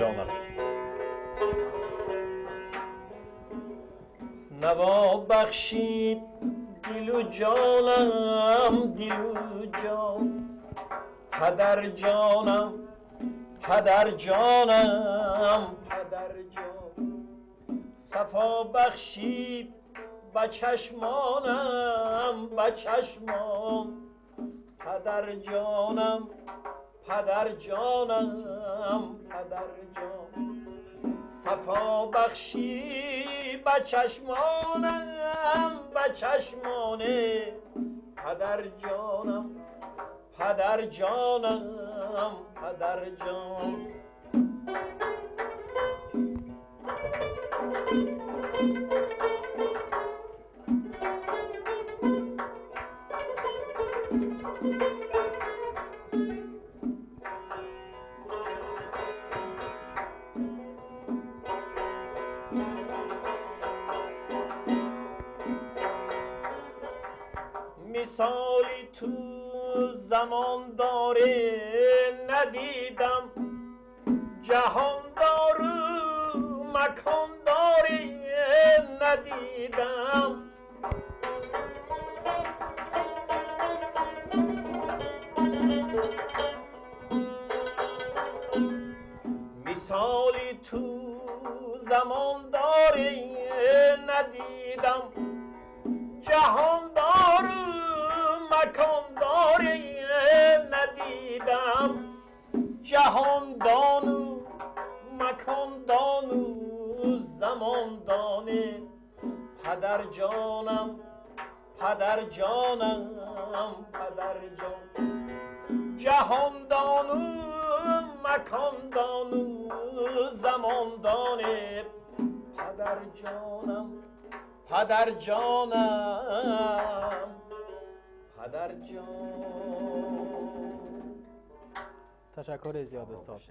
جانم. نوا بخشید دل و جانم، دل و جان، پدر جانم، پدر جانم، پدر جان. صفا بخشید به چشمانم، به چشمان، پدر جانم، پدر جانم، پدر جان. صفا بخشی به چشمانم، به چشمانه، پدر جانم، پدر جانم، پدر جان. مثالی تو زمان داره ندیدم، جهان داره مکان داره ندیدم. مثالی تو زمان داره ندیدم، جهان داره مکان داره ندیدم. جهان دانو مکان دانو زمان دانه، پدر جانم، پدر جانم، پدر جان. جهان دانو مکان دانو زمان دانه، پدر جانم، پدر جانم، پدر جان. تشکر زیاد استاد.